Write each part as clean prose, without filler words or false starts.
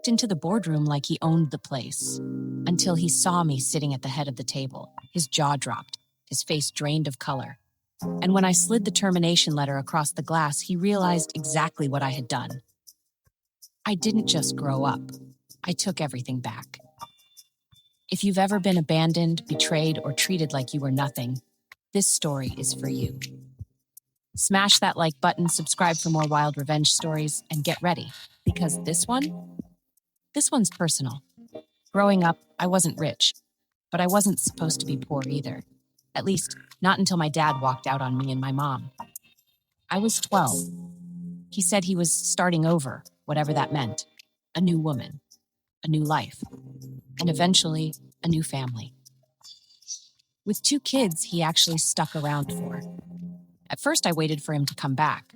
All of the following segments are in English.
walked into the boardroom like he owned the place, until he saw me sitting at the head of the table. His jaw dropped, his face drained of color. And when I slid the termination letter across the glass, he realized exactly what I had done. I didn't just grow up. I took everything back. If you've ever been abandoned, betrayed, or treated like you were nothing, this story is for you. Smash that like button, subscribe for more wild revenge stories, and get ready, because this one's personal. Growing up, I wasn't rich, but I wasn't supposed to be poor either. At least, not until my dad walked out on me and my mom. I was 12. He said he was starting over, whatever that meant. A new woman, a new life, and eventually, a new family. With 2 kids, he actually stuck around for. At first, I waited for him to come back.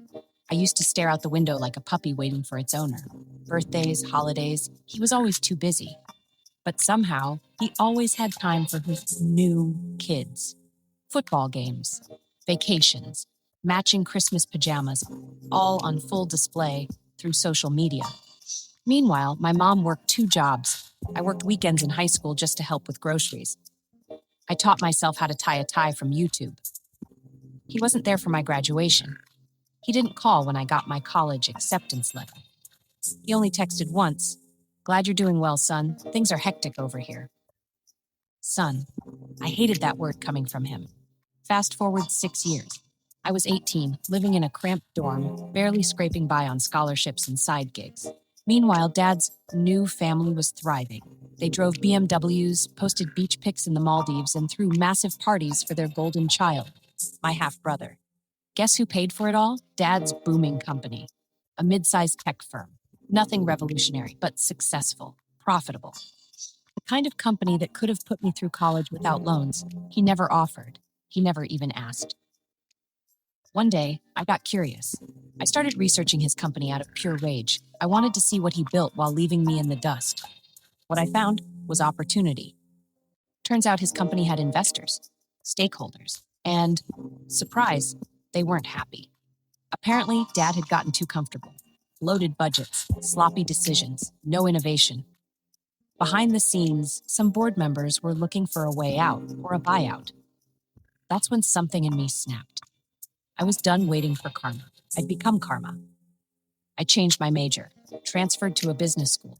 I used to stare out the window like a puppy waiting for its owner. Birthdays, holidays, he was always too busy. But somehow, he always had time for his new kids. Football games, vacations, matching Christmas pajamas, all on full display through social media. Meanwhile, my mom worked 2 jobs. I worked weekends in high school just to help with groceries. I taught myself how to tie a tie from YouTube. He wasn't there for my graduation. He didn't call when I got my college acceptance letter. He only texted once, "Glad you're doing well, son. Things are hectic over here." Son. I hated that word coming from him. Fast forward 6 years. I was 18, living in a cramped dorm, barely scraping by on scholarships and side gigs. Meanwhile, Dad's new family was thriving. They drove BMWs, posted beach pics in the Maldives, and threw massive parties for their golden child, my half-brother. Guess who paid for it all? Dad's booming company. A mid-sized tech firm. Nothing revolutionary, but successful, profitable. The kind of company that could have put me through college without loans. He never offered. He never even asked. One day, I got curious. I started researching his company out of pure rage. I wanted to see what he built while leaving me in the dust. What I found was opportunity. Turns out his company had investors, stakeholders, and, surprise, they weren't happy. Apparently, Dad had gotten too comfortable. Loaded budgets, sloppy decisions, no innovation. Behind the scenes, some board members were looking for a way out or a buyout. That's when something in me snapped. I was done waiting for karma. I'd become karma. I changed my major, transferred to a business school.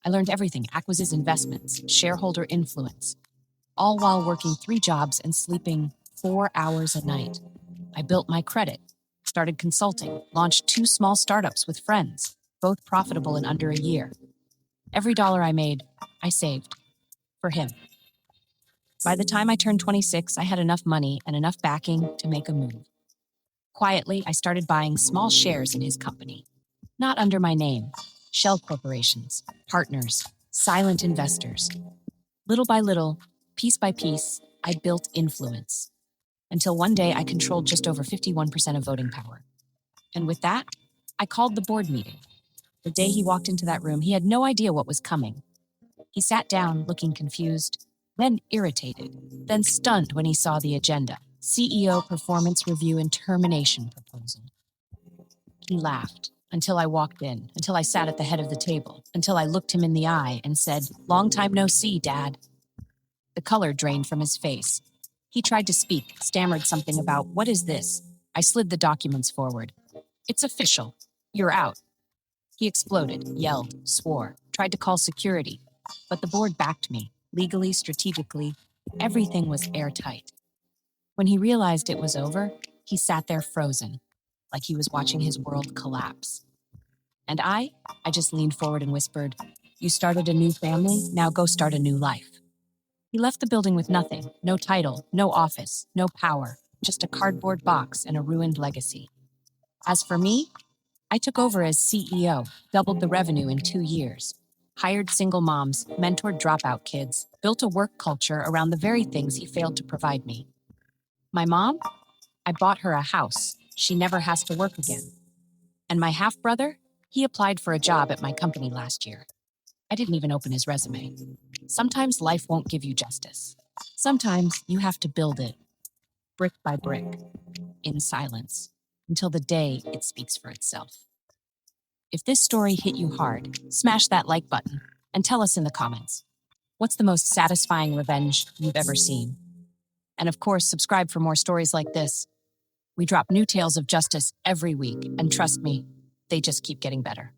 I learned everything: acquisitions, investments, shareholder influence, all while working 3 jobs and sleeping 4 hours a night. I built my credit, started consulting, launched 2 small startups with friends, both profitable in under a year. Every dollar I made, I saved. For him. By the time I turned 26, I had enough money and enough backing to make a move. Quietly, I started buying small shares in his company. Not under my name. Shell corporations, partners, silent investors. Little by little, piece by piece, I built influence. Until one day I controlled just over 51% of voting power. And with that, I called the board meeting. The day he walked into that room, he had no idea what was coming. He sat down, looking confused, then irritated, then stunned when he saw the agenda: CEO performance review and termination proposal. He laughed until I walked in, until I sat at the head of the table, until I looked him in the eye and said, "Long time no see, Dad." The color drained from his face. He tried to speak, stammered something about, "What is this?" I slid the documents forward. "It's official. You're out." He exploded, yelled, swore, tried to call security. But the board backed me, legally, strategically. Everything was airtight. When he realized it was over, he sat there frozen, like he was watching his world collapse. And I just leaned forward and whispered, "You started a new family, now go start a new life." He left the building with nothing, no title, no office, no power, just a cardboard box and a ruined legacy. As for me, I took over as CEO, doubled the revenue in 2 years, hired single moms, mentored dropout kids, built a work culture around the very things he failed to provide me. My mom? I bought her a house. She never has to work again. And my half-brother? He applied for a job at my company last year. I didn't even open his resume. Sometimes life won't give you justice. Sometimes you have to build it, brick by brick, in silence, until the day it speaks for itself. If this story hit you hard, smash that like button and tell us in the comments. What's the most satisfying revenge you've ever seen? And of course, subscribe for more stories like this. We drop new tales of justice every week, and trust me, they just keep getting better.